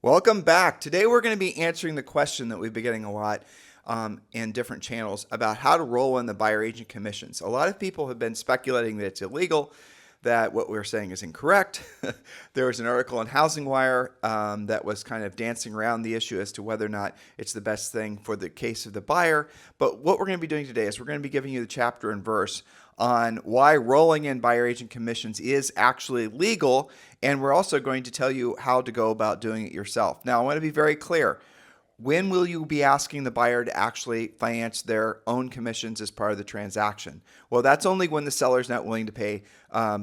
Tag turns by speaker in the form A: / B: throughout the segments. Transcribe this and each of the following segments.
A: Welcome back. Today we're going to be answering the question that we've been getting a lot in different channels about how to roll in the buyer agent commissions. A lot of people have been speculating that it's illegal, that what we're saying is incorrect. There was an article on Housing Wire that was kind of dancing around the issue as to whether or not it's the best thing for the case of the buyer. But what we're going to be doing today is we're going to be giving you the chapter and verse on why rolling in buyer agent commissions is actually legal, and we're also going to tell you how to go about doing it yourself. Now, I want to be very clear. When will you be asking the buyer to actually finance their own commissions as part of the transaction? Well, that's only when the seller's not willing to pay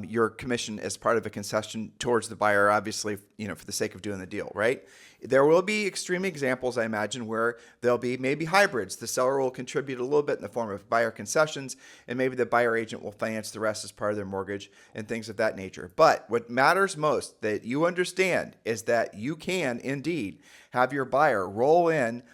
A: your commission as part of a concession towards the buyer, obviously, for the sake of doing the deal, right? There will be extreme examples, I imagine, where there'll be maybe hybrids. The seller will contribute a little bit in the form of buyer concessions, and maybe the buyer agent will finance the rest as part of their mortgage and things of that nature. But what matters most that you understand is that you can indeed have your buyer roll in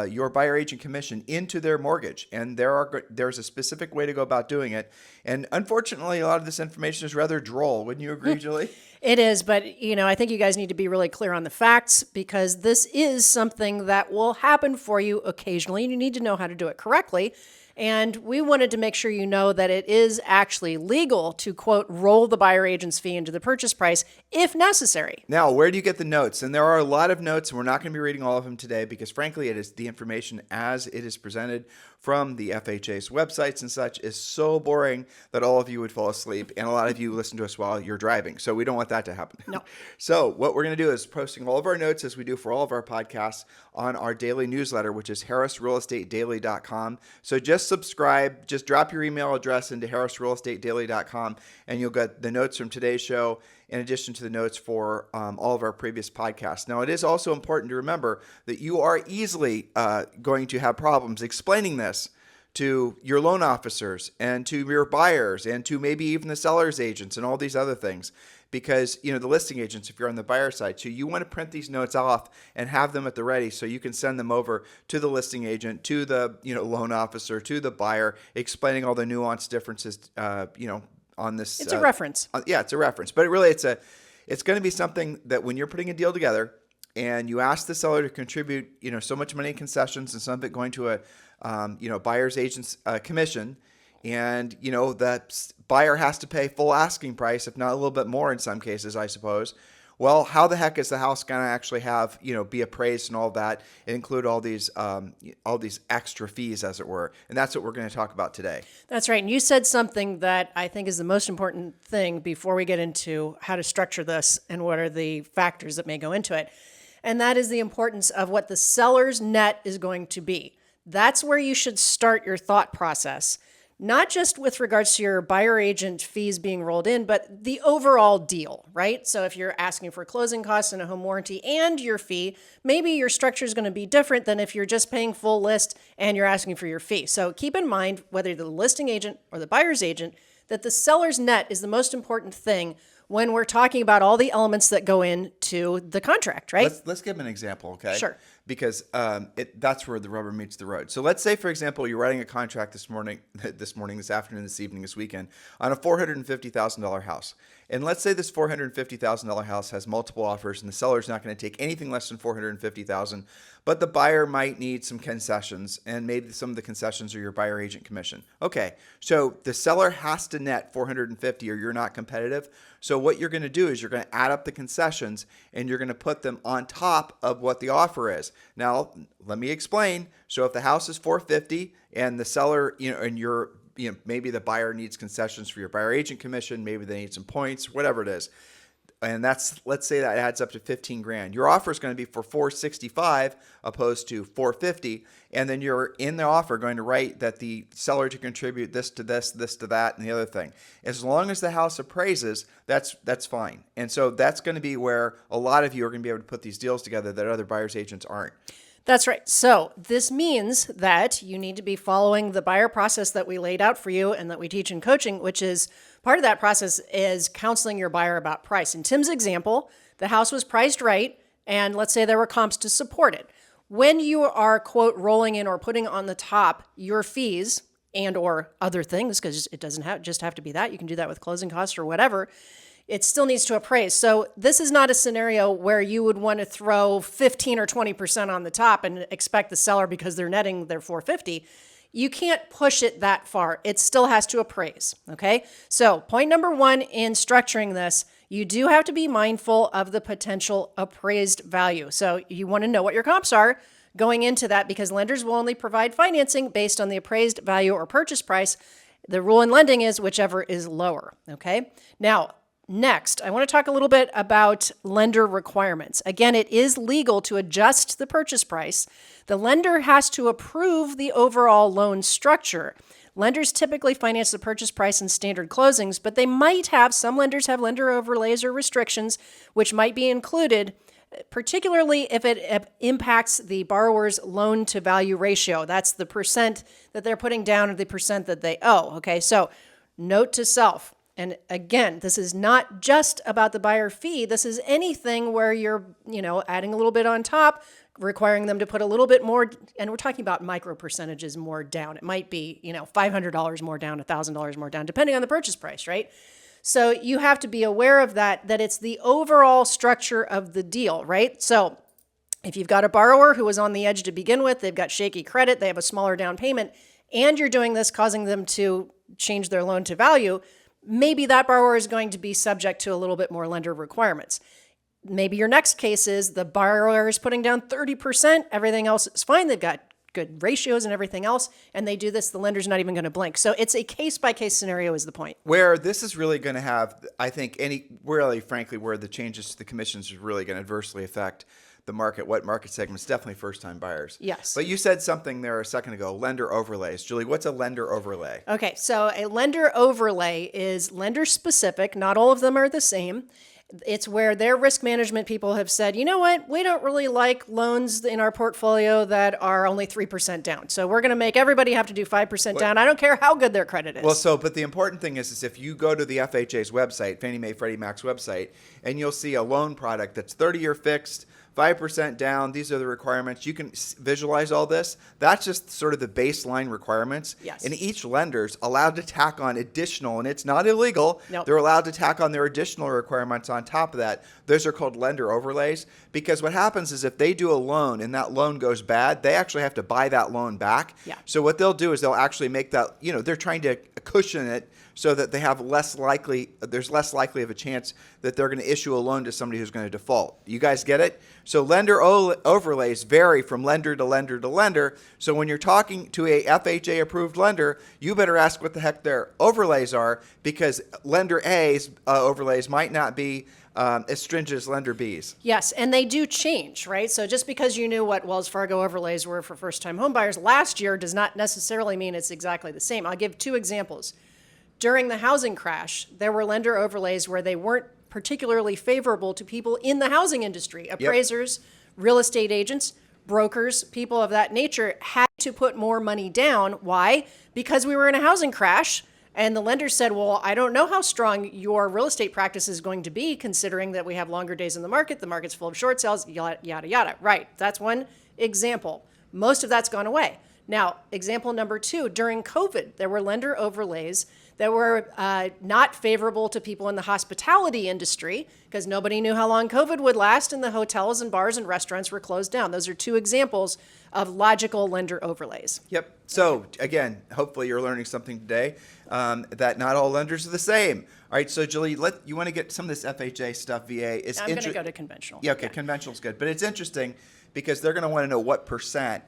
A: your buyer agent commission into their mortgage. And there's a specific way to go about doing it. And unfortunately, a lot of this information is rather droll. Wouldn't you agree, Julie?
B: It is, but I think you guys need to be really clear on the facts because this is something that will happen for you occasionally, and you need to know how to do it correctly. And we wanted to make sure you know that it is actually legal to, quote, roll the buyer agent's fee into the purchase price if necessary.
A: Now, where do you get the notes? And there are a lot of notes, and we're not going to be reading all of them today because, frankly, it is the information as it is presented from the FHA's websites and such is so boring that all of you would fall asleep, and a lot of you listen to us while you're driving. So we don't want that to happen.
B: No.
A: So what we're going to do is posting all of our notes as we do for all of our podcasts on our daily newsletter, which is harrisrealestatedaily.com. So just subscribe, just drop your email address into harrisrealestatedaily.com, and you'll get the notes from today's show in addition to the notes for all of our previous podcasts. Now, it is also important to remember that you are easily going to have problems explaining this to your loan officers and to your buyers and to maybe even the seller's agents and all these other things. Because, the listing agents, if you're on the buyer side, so you want to print these notes off and have them at the ready so you can send them over to the listing agent, to the, loan officer, to the buyer, explaining all the nuanced differences, on this.
B: It's a reference.
A: Yeah, it's a reference. But it's going to be something that when you're putting a deal together and you ask the seller to contribute, so much money in concessions and some of it going to a, buyer's agent's commission, and, that buyer has to pay full asking price, if not a little bit more in some cases, I suppose. Well, how the heck is the house going to actually have, be appraised and all that, and include all these extra fees, as it were? And that's what we're going to talk about today.
B: That's right. And you said something that I think is the most important thing before we get into how to structure this and what are the factors that may go into it. And that is the importance of what the seller's net is going to be. That's where you should start your thought process. Not just with regards to your buyer agent fees being rolled in, but the overall deal, right? So if you're asking for closing costs and a home warranty and your fee, maybe your structure is going to be different than if you're just paying full list and you're asking for your fee. So keep in mind, whether you're the listing agent or the buyer's agent, that the seller's net is the most important thing when we're talking about all the elements that go into the contract, right?
A: Let's give an example, okay?
B: Sure.
A: Because that's where the rubber meets the road. So let's say, for example, you're writing a contract this afternoon, this evening, this weekend on a $450,000 house. And let's say this $450,000 house has multiple offers and the seller's not going to take anything less than $450,000, but the buyer might need some concessions, and maybe some of the concessions are your buyer agent commission. Okay, so the seller has to net $450,000 or you're not competitive. So what you're going to do is you're going to add up the concessions and you're going to put them on top of what the offer is. Now, let me explain. So if the house is $450,000 and the seller, and you're, maybe the buyer needs concessions for your buyer agent commission, maybe they need some points, whatever it is. And let's say that adds up to $15,000. Your offer is going to be for $465,000 opposed to $450,000. And then you're in the offer going to write that the seller to contribute this to this, this to that, and the other thing. As long as the house appraises, that's fine. And so that's going to be where a lot of you are going to be able to put these deals together that other buyer's agents aren't.
B: That's right. So this means that you need to be following the buyer process that we laid out for you and that we teach in coaching, which is part of that process is counseling your buyer about price. In Tim's example, the house was priced right, and let's say there were comps to support it. When you are, quote, rolling in or putting on the top your fees and or other things, because it doesn't just have to be that. You can do that with closing costs or whatever. it still needs to appraise. So this is not a scenario where you would want to throw 15 or 20% on the top and expect the seller, because they're netting their 450. You can't push it that far. It still has to appraise, okay? So point number one in structuring this, you do have to be mindful of the potential appraised value. So you want to know what your comps are going into that, because lenders will only provide financing based on the appraised value or purchase price. The rule in lending is whichever is lower, okay? Now, next, I want to talk a little bit about lender requirements. Again, it is legal to adjust the purchase price. The lender has to approve the overall loan structure. Lenders typically finance the purchase price in standard closings, but some lenders have lender overlays or restrictions, which might be included, particularly if it impacts the borrower's loan to value ratio. That's the percent that they're putting down or the percent that they owe. Okay, so note to self. And again, this is not just about the buyer fee. This is anything where you're, adding a little bit on top, requiring them to put a little bit more, and we're talking about micro percentages more down. It might be, $500 more down, $1,000 more down, depending on the purchase price, right? So you have to be aware of that it's the overall structure of the deal, right? So if you've got a borrower who was on the edge to begin with, they've got shaky credit, they have a smaller down payment, and you're doing this, causing them to change their loan to value, maybe that borrower is going to be subject to a little bit more lender requirements. Maybe your next case is the borrower is putting down 30%, everything else is fine, they've got good ratios and everything else, and they do this, the lender's not even going to blink. So it's a case-by-case scenario is the point.
A: Where this is really going to have, I think, frankly, where the changes to the commissions is really going to adversely affect the market. What market segments? Definitely first-time buyers.
B: Yes.
A: But you said something there a second ago, lender overlays. Julie, what's a lender overlay?
B: Okay, so a lender overlay is lender-specific. Not all of them are the same. It's where their risk management people have said, you know what, we don't really like loans in our portfolio that are only 3% down. So we're going to make everybody have to do 5% down. I don't care how good their credit is.
A: Well, but the important thing is if you go to the FHA's website, Fannie Mae, Freddie Mac's website, and you'll see a loan product that's 30-year fixed, 5% down, these are the requirements. You can visualize all this. That's just sort of the baseline requirements.
B: Yes.
A: And each lender's allowed to tack on additional, and it's not illegal.
B: Nope.
A: They're allowed to tack on their additional requirements on top of that. Those are called lender overlays, because what happens is if they do a loan and that loan goes bad, they actually have to buy that loan back.
B: Yeah.
A: So what they'll do is they'll actually make that, they're trying to cushion it so that there's less likely of a chance that they're going to issue a loan to somebody who's going to default. You guys get it? So lender overlays vary from lender to lender to lender. So when you're talking to a FHA approved lender, you better ask what the heck their overlays are, because lender A's overlays might not be as stringent as lender B's.
B: Yes, and they do change, right? So just because you knew what Wells Fargo overlays were for first-time homebuyers last year does not necessarily mean it's exactly the same. I'll give two examples. During the housing crash, there were lender overlays where they weren't particularly favorable to people in the housing industry. Appraisers, real estate agents, brokers, people of that nature had to put more money down. Why? Because we were in a housing crash, and the lender said, well, I don't know how strong your real estate practice is going to be, considering that we have longer days in the market's full of short sales, yada, yada, yada. Right, that's one example. Most of that's gone away. Now, example number two, during COVID, there were lender overlays that were not favorable to people in the hospitality industry, because nobody knew how long COVID would last, and the hotels and bars and restaurants were closed down. Those are two examples of logical lender overlays.
A: Yep. So again, hopefully you're learning something today, that not all lenders are the same. All right. So Julie, you want to get some of this FHA stuff, VA.
B: I'm going to go to conventional.
A: Yeah. Okay. Conventional's good, but it's interesting because they're going to want to know what percent.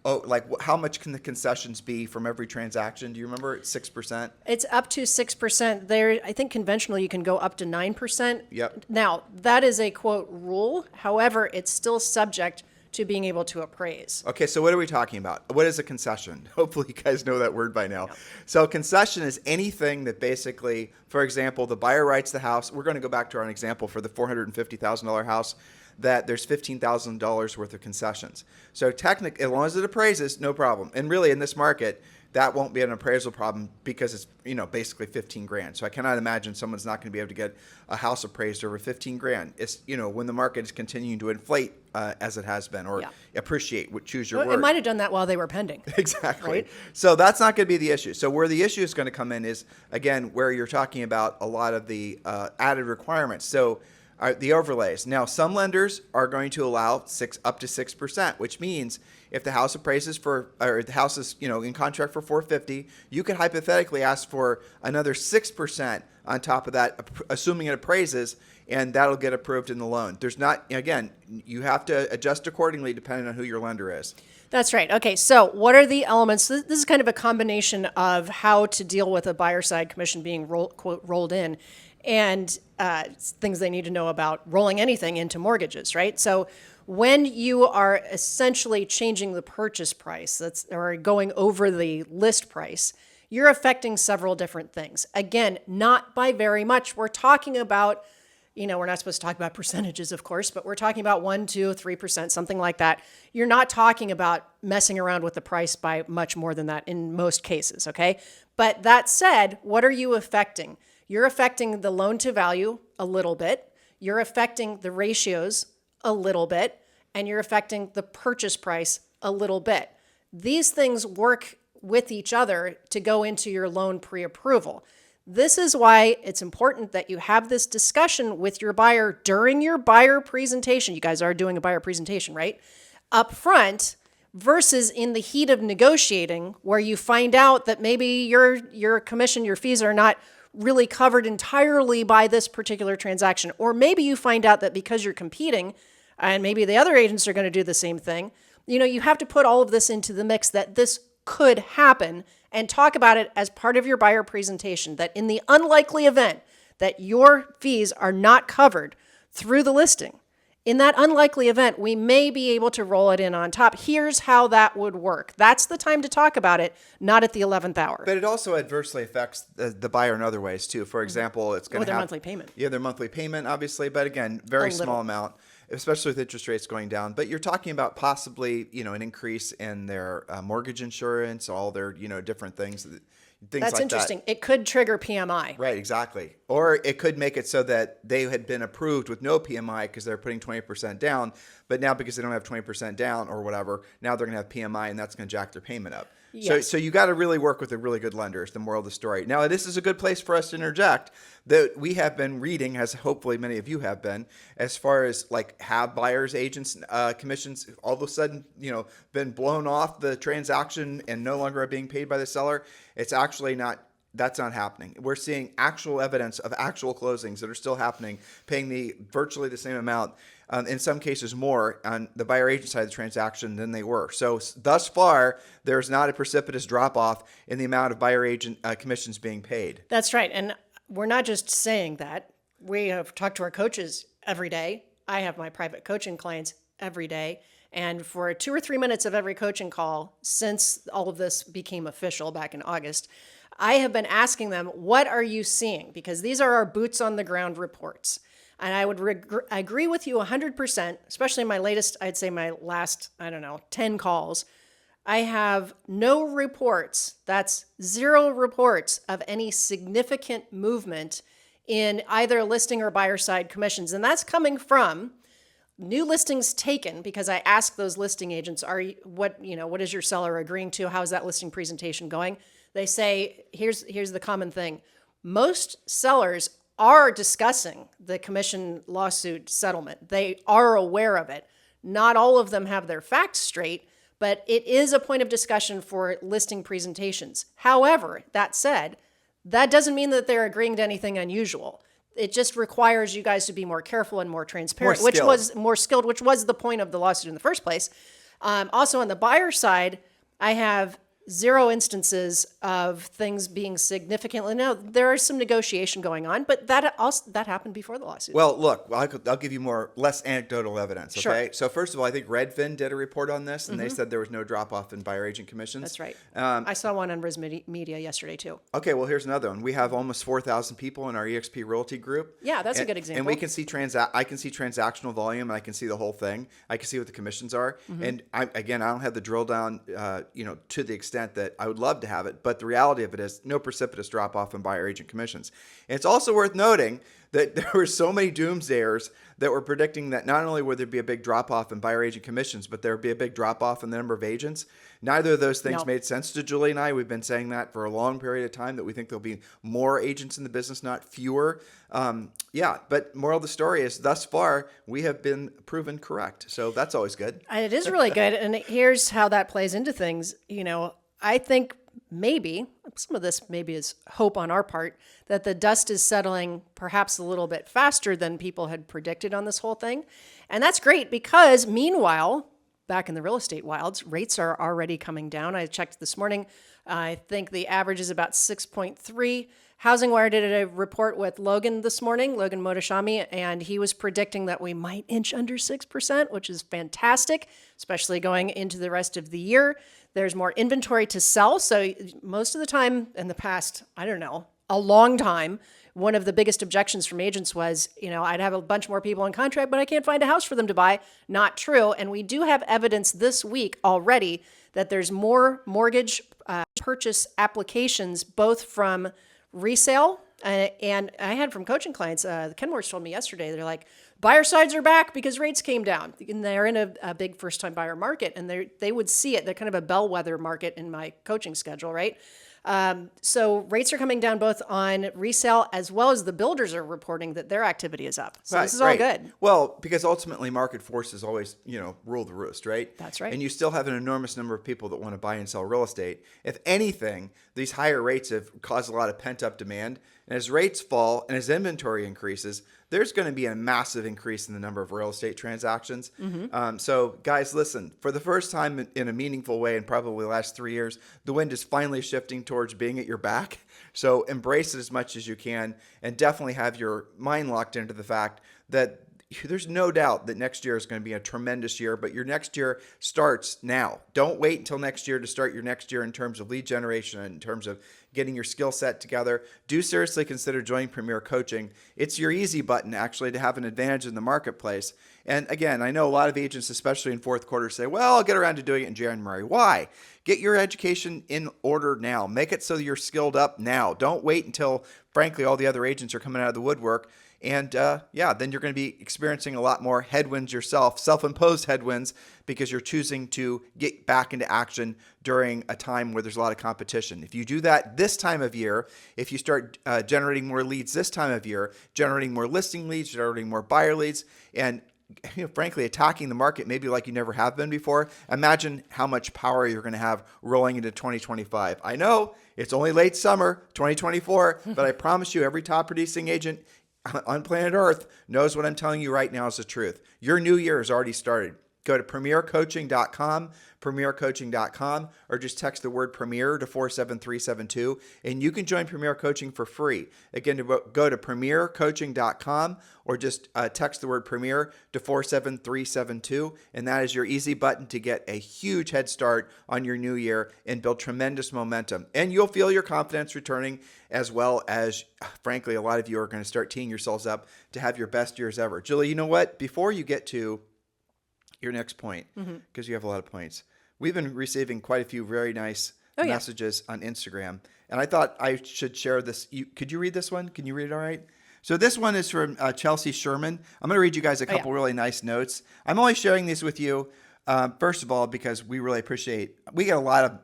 A: Oh, like how much can the concessions be from every transaction? Do you remember? It's 6%.
B: It's up to 6%. There, I think conventional you can go up to 9%.
A: Yep.
B: Now that is a quote rule. However, it's still subject to being able to appraise.
A: Okay, so what are we talking about? What is a concession? Hopefully you guys know that word by now. So concession is anything that basically, for example, the buyer writes the house. We're going to go back to our example for the $450,000 house, that there's $15,000 worth of concessions. So technically, as long as it appraises, no problem. And really in this market, that won't be an appraisal problem because it's, basically 15 grand. So I cannot imagine someone's not going to be able to get a house appraised over 15 grand. It's, when the market is continuing to inflate as it has been, or
B: Yeah.
A: appreciate, choose your
B: It
A: word.
B: might have done that while they were pending.
A: Exactly.
B: Right?
A: So that's not going to be the issue. So where the issue is going to come in is, again, where you're talking about a lot of the added requirements. So the overlays. Now, some lenders are going to allow up to 6%, which means if the house appraises or the house is, in contract for 450, you could hypothetically ask for another 6% on top of that, assuming it appraises, and that'll get approved in the loan. There's not, again, you have to adjust accordingly depending on who your lender is.
B: That's right. Okay, so what are the elements? This is kind of a combination of how to deal with a buyer side commission being rolled in, and things they need to know about rolling anything into mortgages, right? So when you are essentially changing the purchase price, or going over the list price, you're affecting several different things. Again, not by very much. We're talking about, we're not supposed to talk about percentages, of course, but we're talking about 1%, 2%, 3%, something like that. You're not talking about messing around with the price by much more than that in most cases, okay? But that said, what are you affecting? You're affecting the loan to value a little bit. You're affecting the ratios a little bit, and you're affecting the purchase price a little bit. These things work with each other to go into your loan pre-approval. This is why it's important that you have this discussion with your buyer during your buyer presentation. You guys are doing a buyer presentation, right? Up front, versus in the heat of negotiating, where you find out that maybe your commission, your fees are not really covered entirely by this particular transaction. Or maybe you find out that because you're competing, and maybe the other agents are going to do the same thing, you have to put all of this into the mix, that this could happen, and talk about it as part of your buyer presentation, that in the unlikely event that your fees are not covered through the listing, in that unlikely event, we may be able to roll it in on top. Here's how that would work. That's the time to talk about it, not at the 11th hour.
A: But it also adversely affects the buyer in other ways too. For example, it's going to
B: their
A: have
B: monthly payment.
A: Yeah, their monthly payment, obviously, but again, very small amount, especially with interest rates going down. But you're talking about possibly, an increase in their mortgage insurance, all their, different things.
B: That's interesting. It could trigger PMI.
A: Right, exactly. Or it could make it so that they had been approved with no PMI because they're putting 20% down, but now because they don't have 20% down or whatever, now they're going to have PMI, and that's going to jack their payment up.
B: Yes.
A: So you got to really work with a really good lender is the moral of the story. Now, this is a good place for us to interject that we have been reading, as hopefully many of you have been, as far as have buyers, agents, commissions all of a sudden, been blown off the transaction and no longer are being paid by the seller. It's actually not. That's not happening. We're seeing actual evidence of actual closings that are still happening, paying virtually the same amount, in some cases more, on the buyer agent side of the transaction than they were. So thus far, there's not a precipitous drop-off in the amount of buyer agent commissions being paid.
B: That's right. And we're not just saying that. We have talked to our coaches every day. I have my private coaching clients every day. And for 2 or 3 minutes of every coaching call since all of this became official back in August, I have been asking them, what are you seeing? Because these are our boots on the ground reports. And I would agree with you 100%, especially my last, 10 calls. I have no reports, that's 0 reports of any significant movement in either listing or buyer side commissions. And that's coming from new listings taken, because I ask those listing agents, what is your seller agreeing to? How's that listing presentation going? They say, here's the common thing. Most sellers are discussing the commission lawsuit settlement. They are aware of it. Not all of them have their facts straight, but it is a point of discussion for listing presentations. However, that said, that doesn't mean that they're agreeing to anything unusual. It just requires you guys to be more careful and more transparent, which was more skilled, which was the point of the lawsuit in the first place. Also on the buyer side, I have 0 instances of things being significantly. Now, there is some negotiation going on, but that happened before the lawsuit.
A: Well, look, I'll give you less anecdotal evidence. Okay.
B: Sure.
A: So first of all, I think Redfin did a report on this, and they said there was no drop off in buyer agent commissions.
B: That's right. I saw one on Riz Media yesterday too.
A: Okay. Well, here's another one. We have almost 4,000 people in our EXP Realty group.
B: Yeah, that's a good example.
A: And we can see I can see transactional volume, and I can see the whole thing. I can see what the commissions are. And I don't have the drill down, to the extent that I would love to have it, but the reality of it is no precipitous drop off in buyer agent commissions. And it's also worth noting that there were so many doomsayers that were predicting that not only would there be a big drop-off in buyer agent commissions, but there would be a big drop-off in the number of agents. Neither of those things
B: No.
A: made sense to Julie and I. We've been saying that for a long period of time, that we think there'll be more agents in the business, not fewer. But moral of the story is, thus far, we have been proven correct. So that's always good.
B: It is really good. And here's how that plays into things. I think maybe some of this maybe is hope on our part that the dust is settling perhaps a little bit faster than people had predicted on this whole thing. And that's great, because meanwhile, back in the real estate wilds, rates are already coming down. I checked this morning. I think the average is about 6.3. Housing Wire did a report with Logan this morning, Logan Motoshami, and he was predicting that we might inch under 6%, which is fantastic, especially going into the rest of the year. There's more inventory to sell. So most of the time in the past, I don't know, a long time, one of the biggest objections from agents was, I'd have a bunch more people in contract, but I can't find a house for them to buy. Not true. And we do have evidence this week already that there's more mortgage purchase applications, both from resale and I had from coaching clients. The Kenmores told me yesterday, they're like, buyer sides are back because rates came down. And they're in a big first-time buyer market, and they would see it. They're kind of a bellwether market in my coaching schedule, right? So rates are coming down both on resale, as well as the builders are reporting that their activity is up. So this is all good.
A: Well, because ultimately market forces always, rule the roost, right?
B: That's right.
A: And you still have an enormous number of people that want to buy and sell real estate. If anything, these higher rates have caused a lot of pent-up demand. And as rates fall and as inventory increases, there's going to be a massive increase in the number of real estate transactions. So guys, listen, for the first time in a meaningful way in probably the last 3 years, the wind is finally shifting towards being at your back. So embrace it as much as you can, and definitely have your mind locked into the fact that there's no doubt that next year is going to be a tremendous year, but your next year starts now. Don't wait until next year to start your next year in terms of lead generation and in terms of getting your skill set together. Do seriously consider joining Premier Coaching. It's your easy button, actually, to have an advantage in the marketplace. And again, I know a lot of agents, especially in fourth quarter, say, well, I'll get around to doing it in January. Why? Get your education in order now. Make it so you're skilled up now. Don't wait until, frankly, all the other agents are coming out of the woodwork. And then you're going to be experiencing a lot more headwinds yourself, self-imposed headwinds, because you're choosing to get back into action during a time where there's a lot of competition. If you do that this time of year, if you start generating more leads this time of year, generating more listing leads, generating more buyer leads, and frankly, attacking the market maybe like you never have been before, imagine how much power you're going to have rolling into 2025. I know it's only late summer, 2024, but I promise you, every top producing agent on planet Earth knows what I'm telling you right now is the truth. Your new year has already started. Go to premiercoaching.com, or just text the word Premier to 47372, and you can join Premier Coaching for free. Again, go to premiercoaching.com, or just text the word Premier to 47372, and that is your easy button to get a huge head start on your new year and build tremendous momentum. And you'll feel your confidence returning, as well as, frankly, a lot of you are going to start teeing yourselves up to have your best years ever. Julie, you know what? Before you get to your next point, because you have a lot of points, we've been receiving quite a few very nice messages on Instagram, and I thought I should share this. Could you read this one? Can you read it all right? So this one is from Chelsea Sherman. I'm going to read you guys a couple really nice notes. I'm only sharing these with you, first of all, because we really appreciate, we get a lot of,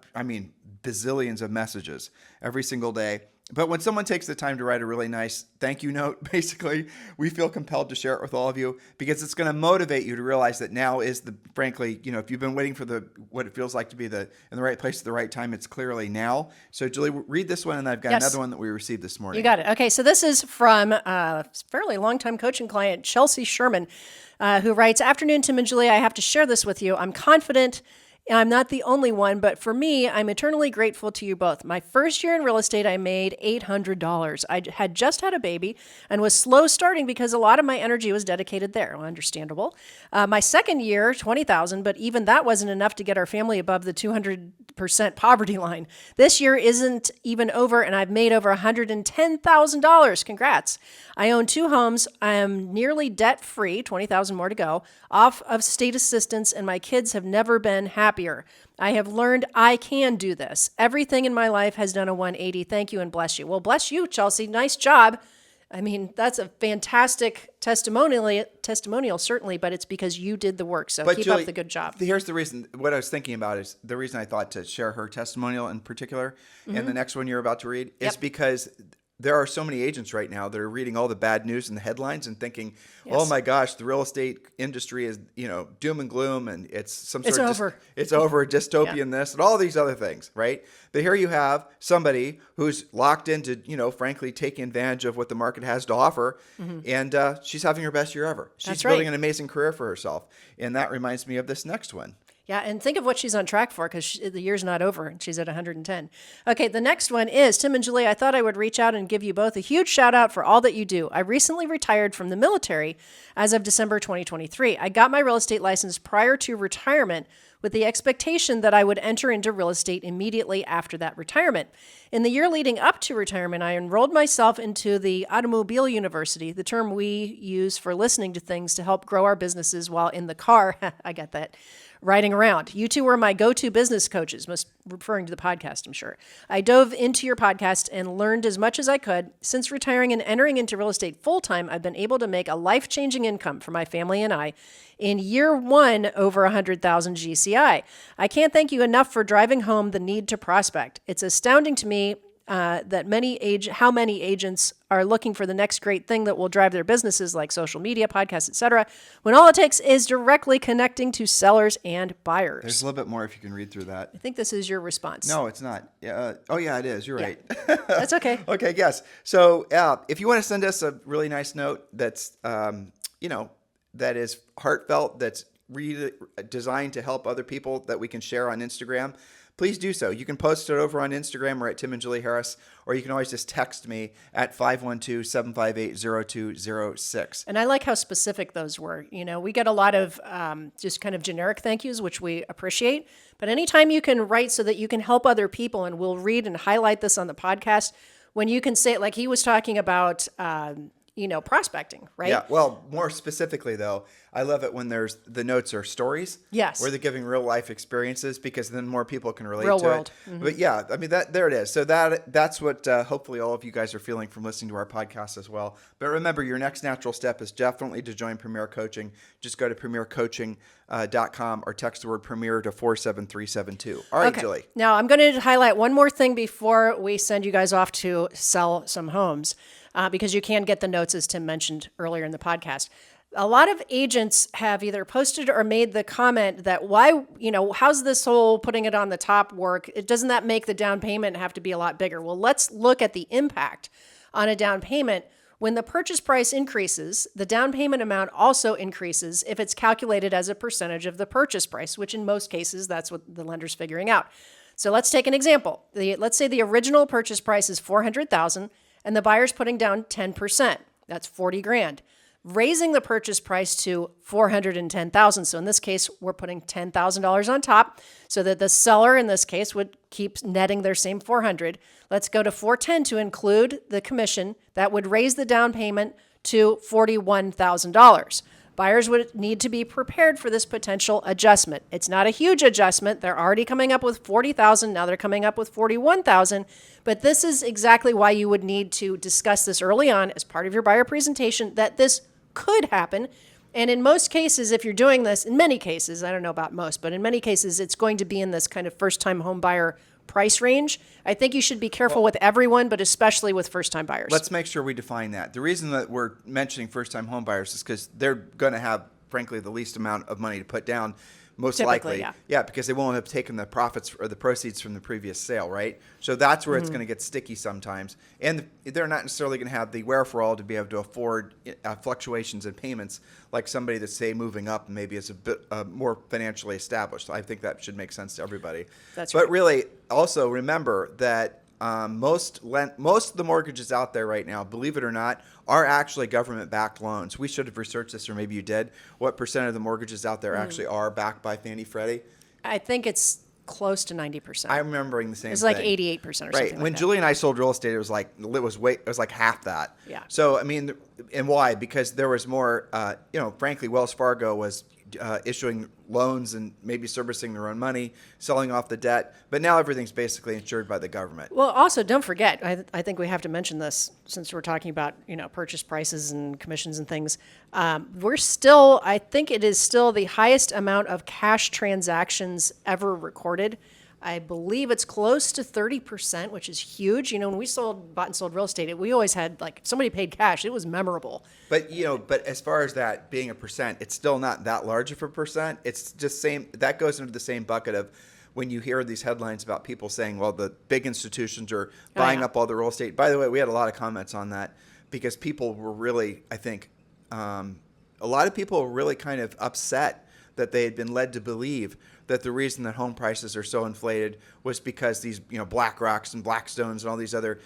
A: bazillions of messages every single day. But when someone takes the time to write a really nice thank you note, basically, we feel compelled to share it with all of you, because it's going to motivate you to realize that now is frankly, if you've been waiting for what it feels like to be in the right place at the right time, it's clearly now. So Julie, read this one, and I've got another one that we received this morning.
B: You got it. Okay, so this is from a fairly long-time coaching client, Chelsea Sherman, who writes, "Afternoon, Tim and Julie, I have to share this with you. I'm confident I'm not the only one, but for me, I'm eternally grateful to you both. My first year in real estate, I made $800. I had just had a baby and was slow starting because a lot of my energy was dedicated there. Well, understandable. My second year, $20,000, but even that wasn't enough to get our family above the 200% poverty line. This year isn't even over, and I've made over $110,000. Congrats. I own 2 homes. I am nearly debt-free, $20,000 more to go, off of state assistance, and my kids have never been happier. I have learned I can do this. Everything in my life has done a 180. Thank you and bless you." Well, bless you, Chelsea. Nice job. I mean, that's a fantastic testimonial, certainly, but it's because you did the work. So keep
A: Julie,
B: up the good job.
A: Here's the reason. What I was thinking about is the reason I thought to share her testimonial in particular, and the next one you're about to read is because there are so many agents right now that are reading all the bad news in the headlines and thinking, "Oh my gosh, the real estate industry is doom and gloom, and it's some sort of it's over, dystopian this, and all these other things, right?" But here you have somebody who's locked into frankly taking advantage of what the market has to offer, and she's having her best year ever. She's building an amazing career for herself, and that reminds me of this next one.
B: Yeah, and think of what she's on track for, because the year's not over and she's at 110. Okay, the next one is, Tim and Julie, I thought I would reach out and give you both a huge shout out for all that you do. I recently retired from the military as of December 2023. I got my real estate license prior to retirement with the expectation that I would enter into real estate immediately after that retirement. In the year leading up to retirement, I enrolled myself into the Automobile University, the term we use for listening to things to help grow our businesses while in the car. I got that. Riding around. You two were my go-to business coaches, referring to the podcast, I'm sure. I dove into your podcast and learned as much as I could. Since retiring and entering into real estate full-time, I've been able to make a life-changing income for my family and I. In year one, over 100,000 GCI. I can't thank you enough for driving home the need to prospect. It's astounding to me that how many agents are looking for the next great thing that will drive their businesses, like social media, podcasts, etc., when all it takes is directly connecting to sellers and buyers.
A: There's a little bit more if you can read through that.
B: I think this is your response.
A: No, it's not. Oh, yeah, it is. You're right.
B: That's okay.
A: Okay, yes. So if you want to send us a really nice note that's, that is heartfelt, that's designed to help other people that we can share on Instagram, please do so. You can post it over on Instagram or at Tim and Julie Harris, or you can always just text me at 512-758-0206.
B: And I like how specific those were. We get a lot of just kind of generic thank yous, which we appreciate. But anytime you can write so that you can help other people, and we'll read and highlight this on the podcast, when you can say it, like he was talking about, prospecting, right?
A: Yeah. Well, more specifically though, I love it when the notes are stories.
B: Yes.
A: Where they're giving real life experiences, because then more people can relate
B: real
A: to
B: world.
A: it. Mm-hmm. But yeah, I mean there it is. So that's what hopefully all of you guys are feeling from listening to our podcast as well. But remember, your next natural step is definitely to join Premier Coaching. Just go to premiercoaching.com or text the word Premier to 47372. All right,
B: okay.
A: Julie.
B: Now I'm going to highlight one more thing before we send you guys off to sell some homes. Because you can get the notes, as Tim mentioned earlier in the podcast. A lot of agents have either posted or made the comment that how's this whole putting it on the top work? Doesn't that make the down payment have to be a lot bigger? Well, let's look at the impact on a down payment. When the purchase price increases, the down payment amount also increases if it's calculated as a percentage of the purchase price, which in most cases, that's what the lender's figuring out. So let's take an example. Let's say the original purchase price is $400,000. And the buyer's putting down 10%. That's $40,000. Raising the purchase price to $410,000. So in this case, we're putting $10,000 on top, so that the seller in this case would keep netting their same $400,000. Let's go to $410,000 to include the commission. That would raise the down payment to $41,000. Buyers would need to be prepared for this potential adjustment. It's not a huge adjustment. They're already coming up with $40,000. Now they're coming up with $41,000. But this is exactly why you would need to discuss this early on as part of your buyer presentation, that this could happen. And in most cases, if you're doing this, in many cases, I don't know about most, but in many cases, it's going to be in this kind of first-time home buyer price range. I think you should be careful with everyone, but especially with first-time buyers.
A: Let's make sure we define that. The reason that we're mentioning first-time home buyers is because they're going to have, frankly, the least amount of money to put down, most
B: Typically,
A: likely.
B: yeah,
A: because they won't have taken the profits or the proceeds from the previous sale, right? So that's where it's going to get sticky sometimes. And they're not necessarily going to have the wherewithal to be able to afford fluctuations in payments like somebody that's, say, moving up and maybe is a bit more financially established. I think that should make sense to everybody.
B: That's
A: right. But
B: right.
A: really, also remember that most of the mortgages out there right now, believe it or not, are actually government-backed loans. We should have researched this, or maybe you did. What percent of the mortgages out there actually are backed by Fannie Freddie?
B: I think it's close to 90%.
A: I'm remembering the same
B: It's
A: thing.
B: like 88% or something like
A: When
B: that.
A: Julie and I sold real estate, it was like half that.
B: Yeah.
A: So I mean, and why? Because there was more. Frankly, Wells Fargo was issuing loans and maybe servicing their own money, selling off the debt. But now everything's basically insured by the government.
B: Well, also, don't forget, I think we have to mention this since we're talking about, purchase prices and commissions and things. I think it is still the highest amount of cash transactions ever recorded. I believe it's close to 30%, which is huge. When we bought and sold real estate, we always had somebody paid cash. It was memorable.
A: But but as far as that being a percent, it's still not that large of a percent. It's just that goes into the same bucket of when you hear these headlines about people saying, well, the big institutions are buying up all the real estate. By the way, we had a lot of comments on that because people were really, I think, a lot of people were really kind of upset that they had been led to believe that the reason that home prices are so inflated was because these, BlackRocks and Blackstones and all these other,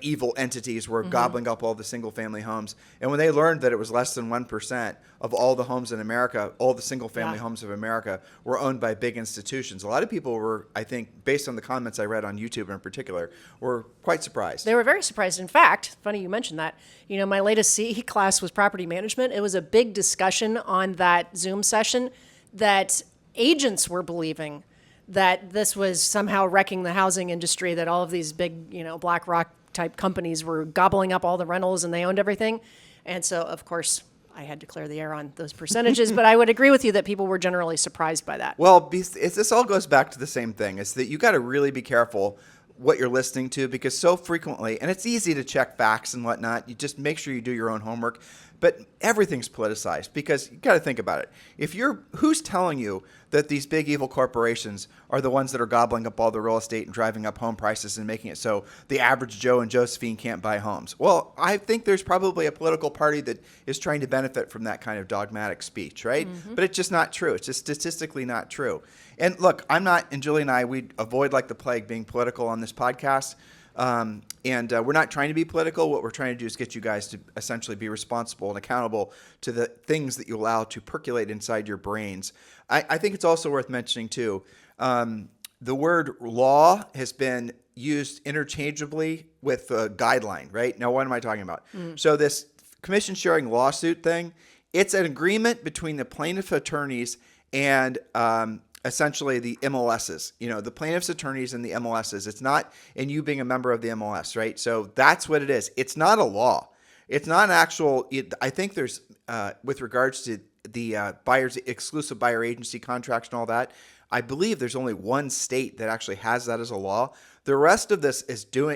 A: evil entities were gobbling up all the single family homes. And when they learned that it was less than 1% of all the homes in America, all the single family homes of America were owned by big institutions, a lot of people were, I think, based on the comments I read on YouTube in particular, were quite surprised.
B: They were very surprised. In fact, funny you mentioned that. My latest CE class was property management. It was a big discussion on that Zoom session that agents were believing that this was somehow wrecking the housing industry, that all of these big, BlackRock type companies were gobbling up all the rentals and they owned everything. And so, of course, I had to clear the air on those percentages, but I would agree with you that people were generally surprised by that.
A: Well, this all goes back to the same thing. It's that you got to really be careful what you're listening to, because so frequently, and it's easy to check facts and whatnot, you just make sure you do your own homework, but everything's politicized because you got to think about it. Who's telling you that these big evil corporations are the ones that are gobbling up all the real estate and driving up home prices and making it so the average Joe and Josephine can't buy homes? Well, I think there's probably a political party that is trying to benefit from that kind of dogmatic speech, right? Mm-hmm. But it's just not true. It's just statistically not true. And look, and Julie and I, we avoid like the plague being political on this podcast. We're not trying to be political. What we're trying to do is get you guys to essentially be responsible and accountable to the things that you allow to percolate inside your brains. I think it's also worth mentioning too, the word law has been used interchangeably with guideline, right? Now, what am I talking about? So this commission sharing lawsuit thing, it's an agreement between the plaintiff attorneys and essentially the MLSs, the plaintiff's attorneys and the MLSs. It's not, and you being a member of the MLS, right? So that's what it is. It's not a law. It's not an actual, I think there's, with regards to the exclusive buyer agency contracts and all that, I believe there's only one state that actually has that as a law. The rest of this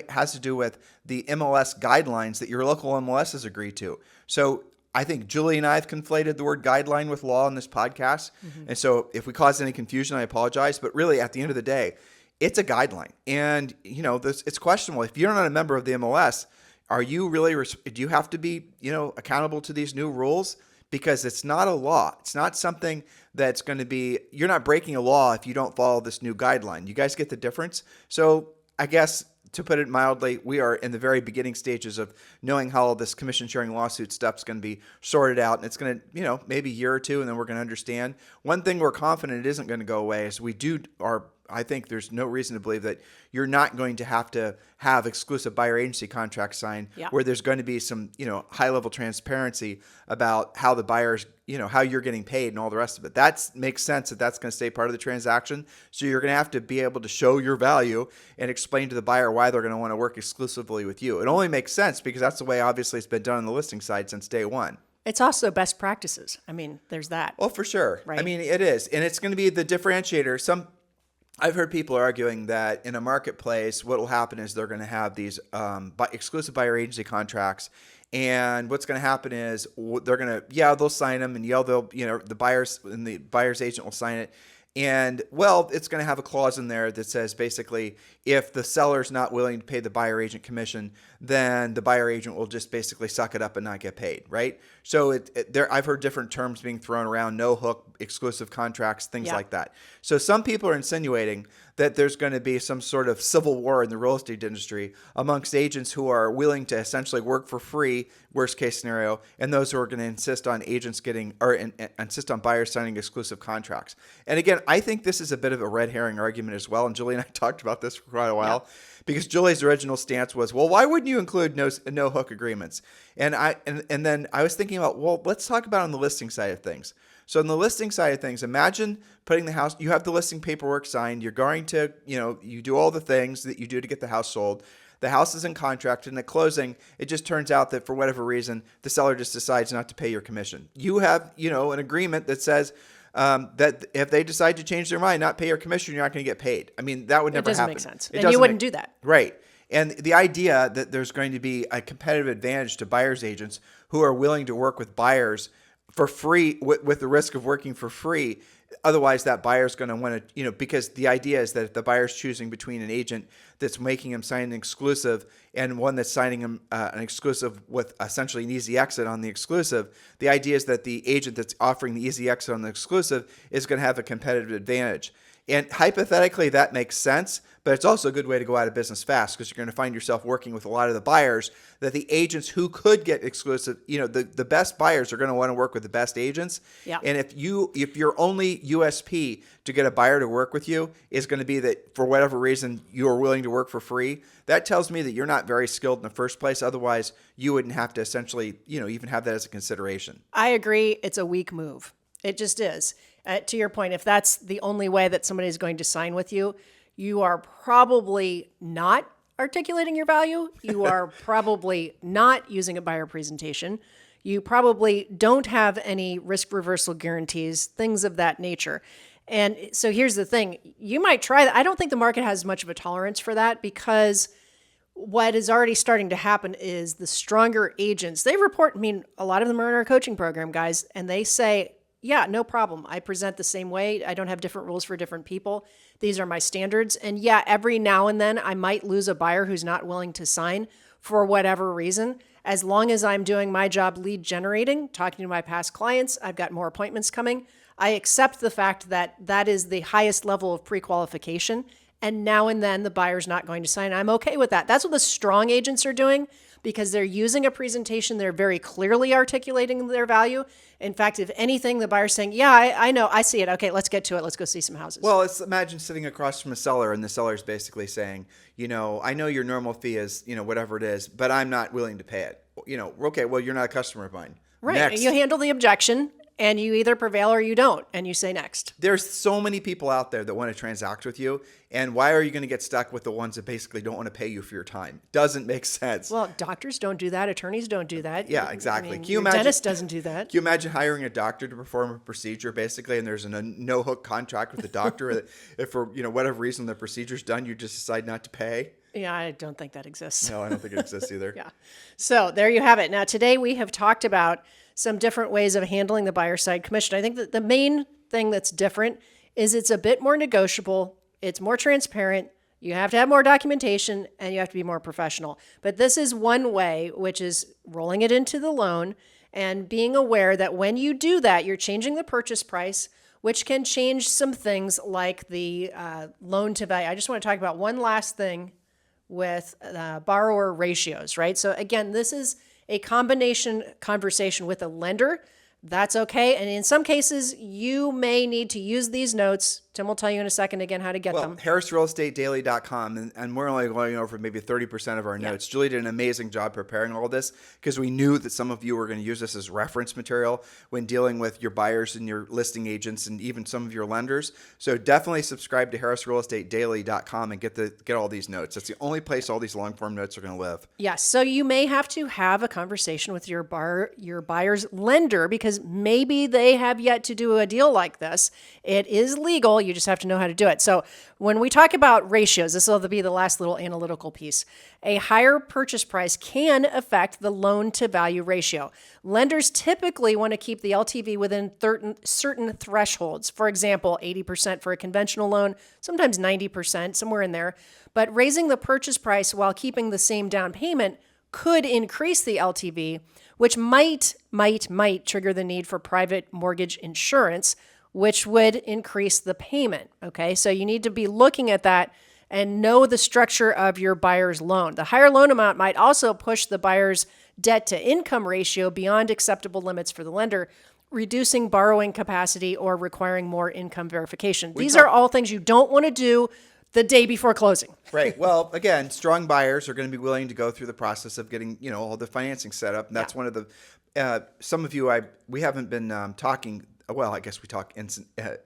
A: has to do with the MLS guidelines that your local MLSs agree to. So I think Julie and I have conflated the word guideline with law in this podcast. Mm-hmm. And so if we caused any confusion, I apologize. But really, at the end of the day, it's a guideline. And, it's questionable. If you're not a member of the MLS, are you really, do you have to be, accountable to these new rules? Because it's not a law. It's not something that's going to be, you're not breaking a law if you don't follow this new guideline. You guys get the difference? So I guess, to put it mildly, we are in the very beginning stages of knowing how all this commission sharing lawsuit stuff is going to be sorted out. And it's going to, maybe a year or two, and then we're going to understand. One thing we're confident it isn't going to go away is I think there's no reason to believe that you're not going to have exclusive buyer agency contracts signed where there's going to be some, high level transparency about how the buyers, how you're getting paid and all the rest of it. That makes sense that that's going to stay part of the transaction. So you're going to have to be able to show your value and explain to the buyer why they're going to want to work exclusively with you. It only makes sense because that's the way obviously it's been done on the listing side since day one.
B: It's also best practices. I mean, there's that.
A: Oh, for sure.
B: Right.
A: I mean, it is. And it's going to be the differentiator. I've heard people arguing that in a marketplace, what will happen is they're going to have these exclusive buyer agency contracts. And what's going to happen is they're going to, they'll sign them and the buyer's agent will sign it. And it's going to have a clause in there that says basically if the seller's not willing to pay the buyer agent commission, then the buyer agent will just basically suck it up and not get paid, right? So I've heard different terms being thrown around, no hook, exclusive contracts, things like that. So some people are insinuating that there's going to be some sort of civil war in the real estate industry amongst agents who are willing to essentially work for free, worst case scenario, and those who are going to insist on insist on buyers signing exclusive contracts. And again, I think this is a bit of a red herring argument as well. And Julie and I talked about this for quite a while because Julie's original stance was, well, why wouldn't you include no hook agreements? And then I was thinking about, well, let's talk about on the listing side of things. So in the listing side of things, imagine putting the house, you have the listing paperwork signed, you're going to, you do all the things that you do to get the house sold. The house is in contract, and at closing, it just turns out that for whatever reason, the seller just decides not to pay your commission. You have, an agreement that says that if they decide to change their mind, not pay your commission, you're not going to get paid. I mean, that would never happen.
B: It doesn't make sense. And you wouldn't do that.
A: Right. And the idea that there's going to be a competitive advantage to buyer's agents who are willing to work with buyers for free, with the risk of working for free. Otherwise, that buyer's going to want to, because the idea is that if the buyer's choosing between an agent that's making him sign an exclusive and one that's signing him an exclusive with essentially an easy exit on the exclusive, the idea is that the agent that's offering the easy exit on the exclusive is going to have a competitive advantage. And hypothetically, that makes sense, but it's also a good way to go out of business fast because you're going to find yourself working with a lot of the buyers that the agents who could get exclusive, the best buyers are going to want to work with the best agents.
B: Yeah.
A: And if your only USP to get a buyer to work with you is going to be that for whatever reason you are willing to work for free, that tells me that you're not very skilled in the first place. Otherwise, you wouldn't have to essentially, even have that as a consideration.
B: I agree. It's a weak move. It just is. To your point, if that's the only way that somebody is going to sign with you, you are probably not articulating your value. You are probably not using a buyer presentation. You probably don't have any risk reversal guarantees, things of that nature. And so here's the thing. You might try that. I don't think the market has much of a tolerance for that because what is already starting to happen is the stronger agents, they report, a lot of them are in our coaching program, guys, and they say, yeah, no problem. I present the same way. I don't have different rules for different people. These are my standards. And yeah, every now and then I might lose a buyer who's not willing to sign for whatever reason. As long as I'm doing my job lead generating, talking to my past clients, I've got more appointments coming. I accept the fact that that is the highest level of pre-qualification. And now and then the buyer's not going to sign. I'm okay with that. That's what the strong agents are doing because they're using a presentation. They're very clearly articulating their value. In fact, if anything, the buyer's saying, yeah, I know, I see it. Okay, let's get to it. Let's go see some houses.
A: Well, let's imagine sitting across from a seller and the seller's basically saying, I know your normal fee is, whatever it is, but I'm not willing to pay it. Okay, well, you're not a customer of mine.
B: Right.
A: Next.
B: You handle the objection and you either prevail or you don't, and you say next.
A: There's so many people out there that want to transact with you, and why are you going to get stuck with the ones that basically don't want to pay you for your time? Doesn't make sense.
B: Well, doctors don't do that. Attorneys don't do that.
A: Yeah, exactly.
B: Your dentist doesn't do that.
A: Can you imagine hiring a doctor to perform a procedure, basically, and there's a no-hook contract with the doctor that if for whatever reason the procedure's done, you just decide not to pay?
B: Yeah, I don't think that exists.
A: No, I don't think it exists either.
B: Yeah. So there you have it. Now, today we have talked about some different ways of handling the buyer side commission. I think that the main thing that's different is it's a bit more negotiable. It's more transparent. You have to have more documentation and you have to be more professional. But this is one way, which is rolling it into the loan and being aware that when you do that, you're changing the purchase price, which can change some things like the loan to value. I just want to talk about one last thing with borrower ratios, right? So again, this is a combination conversation with a lender. That's okay. And in some cases, you may need to use these notes. Tim will tell you in a second again how to get them.
A: HarrisRealEstateDaily.com, and we're only going over maybe 30% of our notes. Julie did an amazing job preparing all this because we knew that some of you were going to use this as reference material when dealing with your buyers and your listing agents and even some of your lenders. So definitely subscribe to HarrisRealEstateDaily.com and get all these notes. That's the only place all these long form notes are going to live.
B: Yes. So you may have to have a conversation with your buyer's lender because maybe they have yet to do a deal like this. It is legal. You just have to know how to do it. So when we talk about ratios, this will be the last little analytical piece. A higher purchase price can affect the loan to value ratio. Lenders typically want to keep the LTV within certain thresholds. For example, 80% for a conventional loan, sometimes 90%, somewhere in there. But raising the purchase price while keeping the same down payment could increase the LTV, which might trigger the need for private mortgage insurance, which would increase the payment. Okay, so you need to be looking at that and know the structure of your buyer's loan. The higher loan amount might also push the buyer's debt to income ratio beyond acceptable limits for the lender, reducing borrowing capacity or requiring more income verification. These are all things you don't want to do the day before closing.
A: Right. Well, again, strong buyers are going to be willing to go through the process of getting, all the financing set up. And that's one of the, some of you, we haven't been talking well, I guess we talk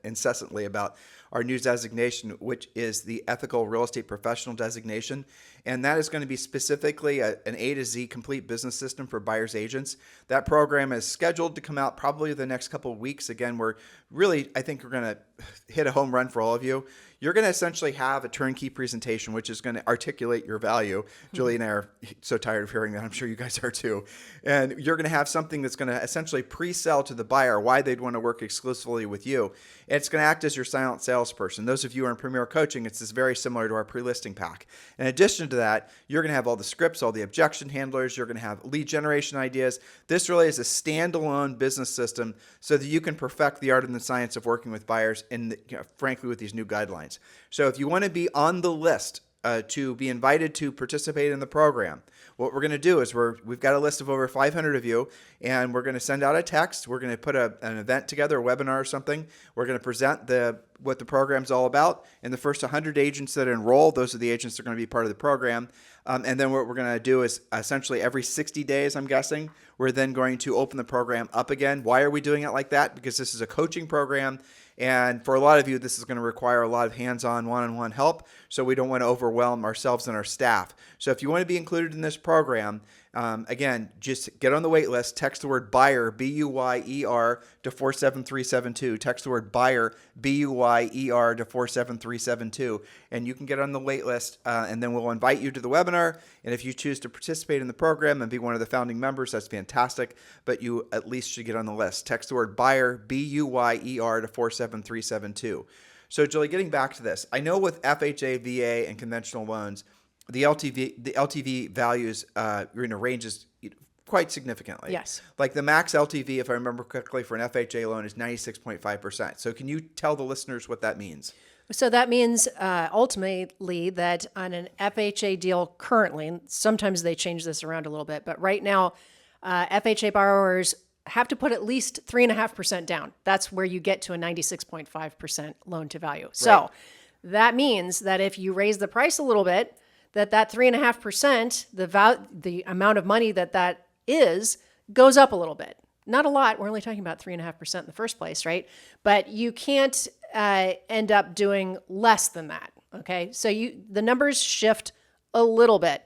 A: incessantly about our new designation, which is the Ethical Real Estate Professional designation. And that is going to be specifically an A to Z complete business system for buyer's agents. That program is scheduled to come out probably the next couple of weeks. Again, I think we're going to hit a home run for all of you. You're going to essentially have a turnkey presentation, which is going to articulate your value. Julie and I are so tired of hearing that. I'm sure you guys are too. And you're going to have something that's going to essentially pre-sell to the buyer why they'd want to work exclusively with you. And it's going to act as your silent salesperson. Those of you who are in Premier Coaching, it's very similar to our pre-listing pack. In addition to that, you're going to have all the scripts, all the objection handlers. You're going to have lead generation ideas. This really is a standalone business system so that you can perfect the art and the science of working with buyers and, frankly, with these new guidelines. So if you want to be on the list to be invited to participate in the program, what we're going to do is we've got a list of over 500 of you, and we're going to send out a text. We're going to put an event together, a webinar or something. We're going to present what the program's all about. And the first 100 agents that enroll, those are the agents that are going to be part of the program. And then what we're going to do is essentially every 60 days, I'm guessing, we're then going to open the program up again. Why are we doing it like that? Because this is a coaching program. And for a lot of you, this is going to require a lot of hands-on, one-on-one help. So we don't want to overwhelm ourselves and our staff. So if you want to be included in this program, again, just get on the wait list. Text the word buyer, B-U-Y-E-R, to 47372. Text the word buyer, B-U-Y-E-R, to 47372. And you can get on the wait list, and then we'll invite you to the webinar. And if you choose to participate in the program and be one of the founding members, that's fantastic. But you at least should get on the list. Text the word buyer, B-U-Y-E-R, to 47372. So, Julie, getting back to this, I know with FHA, VA, and conventional loans, the LTV values ranges quite significantly.
B: Yes.
A: Like the max LTV, if I remember correctly, for an FHA loan is 96.5%. So can you tell the listeners what that means?
B: So that means ultimately that on an FHA deal currently, and sometimes they change this around a little bit, but right now, FHA borrowers have to put at least 3.5% down. That's where you get to a 96.5% loan to value. So that means that if you raise the price a little bit, that 3.5%, the amount of money that is, goes up a little bit. Not a lot. We're only talking about 3.5% in the first place, right? But you can't end up doing less than that. Okay, so the numbers shift a little bit.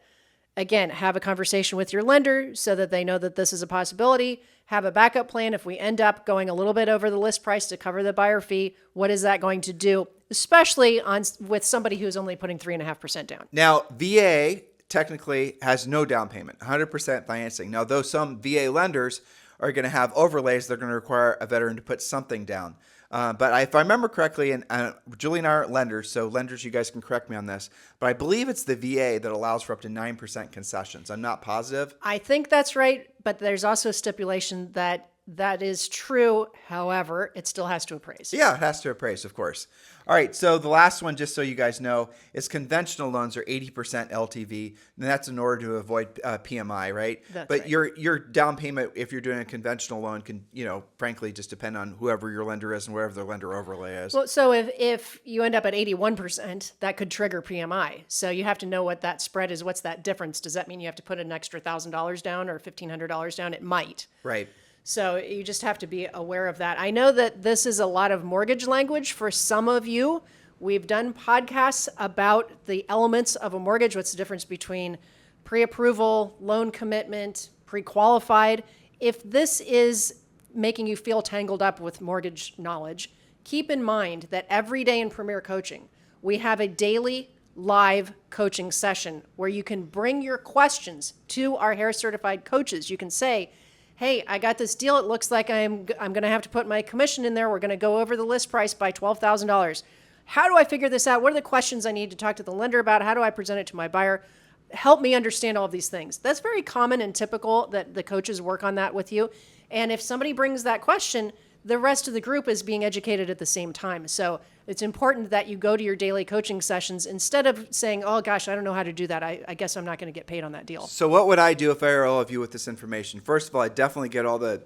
B: Again, have a conversation with your lender so that they know that this is a possibility. Have a backup plan. If we end up going a little bit over the list price to cover the buyer fee, what is that going to do? Especially with somebody who's only putting 3.5% down.
A: Now, VA technically has no down payment, 100% financing. Now, though some VA lenders are going to have overlays, they're going to require a veteran to put something down. But if I remember correctly, and Julie and I aren't lenders, so lenders, you guys can correct me on this, but I believe it's the VA that allows for up to 9% concessions. I'm not positive.
B: I think that's right, but there's also a stipulation that is true. However, it still has to appraise.
A: Yeah, it has to appraise, of course. All right, so the last one, just so you guys know, is conventional loans are 80% LTV, and that's in order to avoid PMI, right?
B: That's
A: but
B: right.
A: your down payment, if you're doing a conventional loan, can frankly just depend on whoever your lender is and wherever their lender overlay is.
B: Well, so if you end up at 81%, that could trigger PMI. So you have to know what that spread is. What's that difference? Does that mean you have to put an extra $1,000 down or $1,500 down? It might.
A: Right.
B: So you just have to be aware of that. I know that this is a lot of mortgage language for some of you. We've done podcasts about the elements of a mortgage. What's the difference between pre-approval, loan commitment, pre-qualified? If this is making you feel tangled up with mortgage knowledge, keep in mind that every day in Premier Coaching, we have a daily live coaching session where you can bring your questions to our Harris certified coaches. You can say, hey, I got this deal. It looks like I'm going to have to put my commission in there. We're going to go over the list price by $12,000. How do I figure this out? What are the questions I need to talk to the lender about? How do I present it to my buyer? Help me understand all of these things. That's very common and typical that the coaches work on that with you. And if somebody brings that question, the rest of the group is being educated at the same time. So it's important that you go to your daily coaching sessions instead of saying, oh gosh, I don't know how to do that. I guess I'm not going to get paid on that deal.
A: So what would I do if I were all of you with this information? First of all, I'd definitely get all the,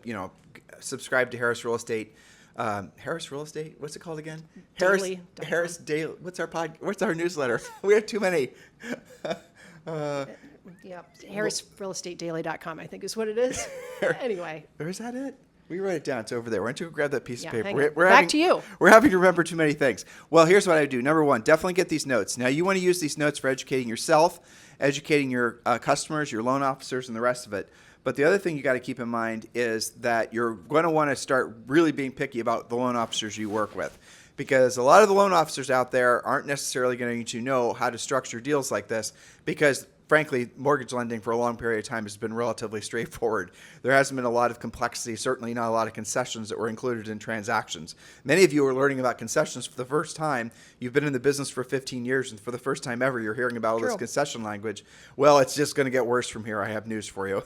A: subscribe to Harris Real Estate. Harris Real Estate? What's it called again?
B: Daily.
A: Harris Daily. What's our newsletter? We have too many.
B: Yeah, harrisrealestatedaily.com, I think is what it is. Anyway.
A: Or is that it? We write it down. It's over there. Why don't you grab that piece
B: Yeah,
A: of paper?
B: hang on. Back to you.
A: We're having to remember too many things. Well, here's what I do. Number one, definitely get these notes. Now, you want to use these notes for educating yourself, educating your customers, your loan officers, and the rest of it. But the other thing you got to keep in mind is that you're going to want to start really being picky about the loan officers you work with, because a lot of the loan officers out there aren't necessarily going to know how to structure deals like this, because frankly, mortgage lending for a long period of time has been relatively straightforward. There hasn't been a lot of complexity, certainly not a lot of concessions that were included in transactions. Many of you are learning about concessions for the first time. You've been in the business for 15 years, and for the first time ever, you're hearing about all this concession language. Well, it's just going to get worse from here. I have news for you.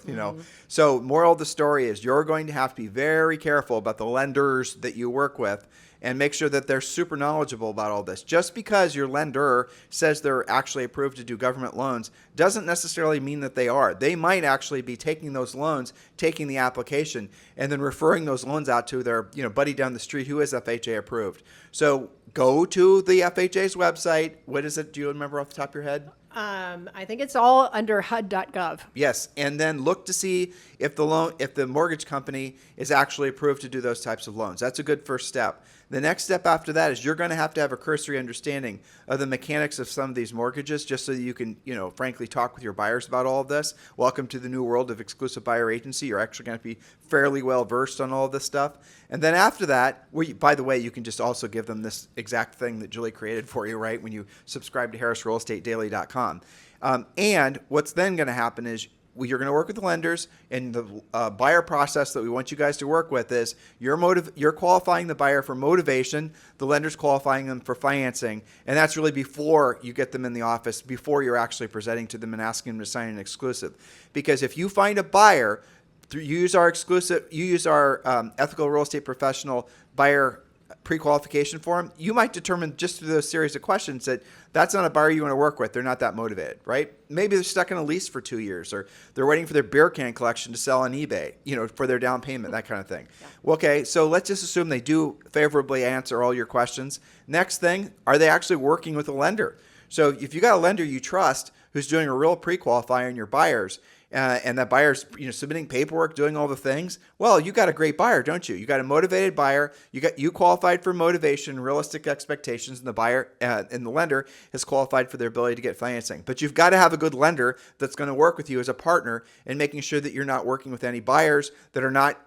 A: So, moral of the story is you're going to have to be very careful about the lenders that you work with, and make sure that they're super knowledgeable about all this. Just because your lender says they're actually approved to do government loans doesn't necessarily mean that they are. They might actually be taking those loans, taking the application, and then referring those loans out to their buddy down the street who is FHA approved. So go to the FHA's website. What is it? Do you remember off the top of your head?
B: I think it's all under HUD.gov.
A: Yes, and then look to see if the mortgage company is actually approved to do those types of loans. That's a good first step. The next step after that is you're going to have a cursory understanding of the mechanics of some of these mortgages, just so that you can, frankly, talk with your buyers about all of this. Welcome to the new world of exclusive buyer agency. You're actually going to be fairly well versed on all of this stuff. And then after that, by the way, you can just also give them this exact thing that Julie created for you, right, when you subscribe to HarrisRealEstateDaily.com. And what's then going to happen is you're going to work with the lenders, and the buyer process that we want you guys to work with is you're qualifying the buyer for motivation, the lender's qualifying them for financing, and that's really before you get them in the office, before you're actually presenting to them and asking them to sign an exclusive. Because if you find a buyer, you use our ethical real estate professional buyer pre-qualification form, you might determine just through those series of questions that that's not a buyer you want to work with. They're not that motivated, right? Maybe they're stuck in a lease for 2 years, or they're waiting for their beer can collection to sell on eBay, for their down payment, that kind of thing. Yeah. Well, okay, so let's just assume they do favorably answer all your questions. Next thing, are they actually working with a lender? So if you got a lender you trust who's doing a real pre-qualify on your buyers, and that buyer's submitting paperwork, doing all the things, well, you got a great buyer, don't you? You got a motivated buyer. You qualified for motivation, realistic expectations, and the buyer and the lender has qualified for their ability to get financing. But you've got to have a good lender that's going to work with you as a partner in making sure that you're not working with any buyers that are not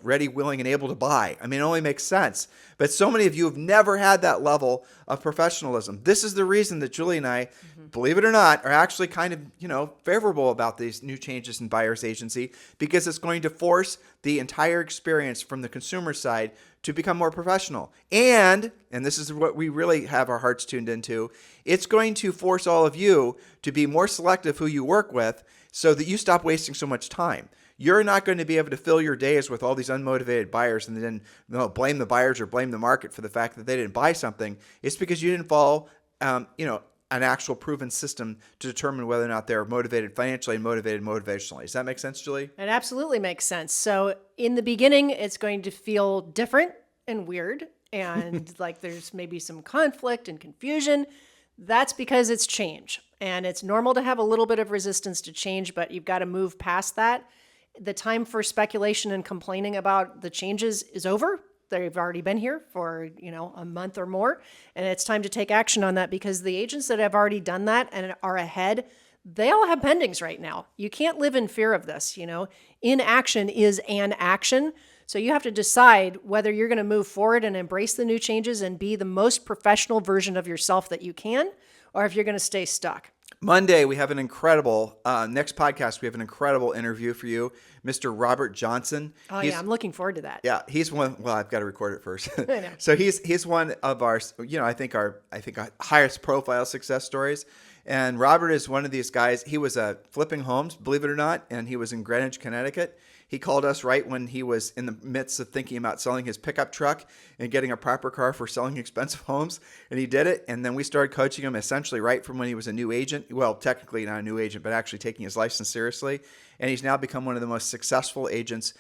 A: ready, willing, and able to buy. I mean, it only makes sense. But so many of you have never had that level of professionalism. This is the reason that Julie and I, believe it or not, are actually kind of favorable about these new changes in buyer's agency, because it's going to force the entire experience from the consumer side to become more professional. And this is what we really have our hearts tuned into, it's going to force all of you to be more selective who you work with, so that you stop wasting so much time. You're not going to be able to fill your days with all these unmotivated buyers and then blame the buyers or blame the market for the fact that they didn't buy something. It's because you didn't follow, an actual proven system to determine whether or not they're motivated financially and motivated motivationally. Does that make sense, Julie?
B: It absolutely makes sense. So in the beginning, it's going to feel different and weird, and like there's maybe some conflict and confusion. That's because it's change, and it's normal to have a little bit of resistance to change, but you've got to move past that. The time for speculation and complaining about the changes is over. They've already been here for, a month or more, and it's time to take action on that, because the agents that have already done that and are ahead, they all have pendings right now. You can't live in fear of this, Inaction is an action. So you have to decide whether you're going to move forward and embrace the new changes and be the most professional version of yourself that you can, or if you're going to stay stuck.
A: Monday, we have an incredible, next podcast, we have an incredible interview for you, Mr. Robert Johnson.
B: Oh, yeah, I'm looking forward to that.
A: Yeah, he's one, well, I've got to record it first.
B: I know.
A: So he's one of our, I think our highest profile success stories. And Robert is one of these guys. He was flipping homes, believe it or not, and he was in Greenwich, Connecticut. He called us right when he was in the midst of thinking about selling his pickup truck and getting a proper car for selling expensive homes. And he did it. And then we started coaching him essentially right from when he was a new agent. Well, technically not a new agent, but actually taking his license seriously. And he's now become one of the most successful agents,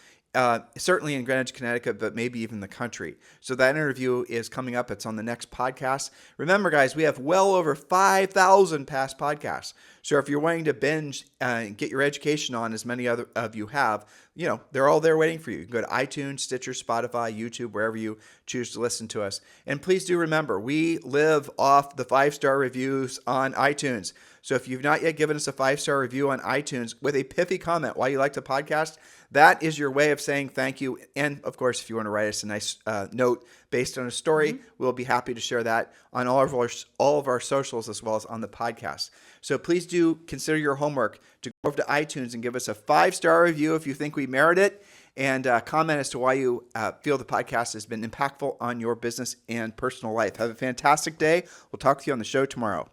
A: certainly in Greenwich, Connecticut, but maybe even the country. So that interview is coming up. It's on the next podcast. Remember, guys, we have well over 5,000 past podcasts. So if you're wanting to binge and get your education on, as many other of you have, they're all there waiting for you. You can go to iTunes, Stitcher, Spotify, YouTube, wherever you choose to listen to us. And please do remember, we live off the 5-star reviews on iTunes. So if you've not yet given us a 5-star review on iTunes with a pithy comment why you like the podcast, that is your way of saying thank you. And of course, if you want to write us a nice note based on a story, we'll be happy to share that on all of our socials as well as on the podcast. So please do consider your homework to go over to iTunes and give us a 5-star review if you think we merit it, and comment as to why you feel the podcast has been impactful on your business and personal life. Have a fantastic day. We'll talk to you on the show tomorrow.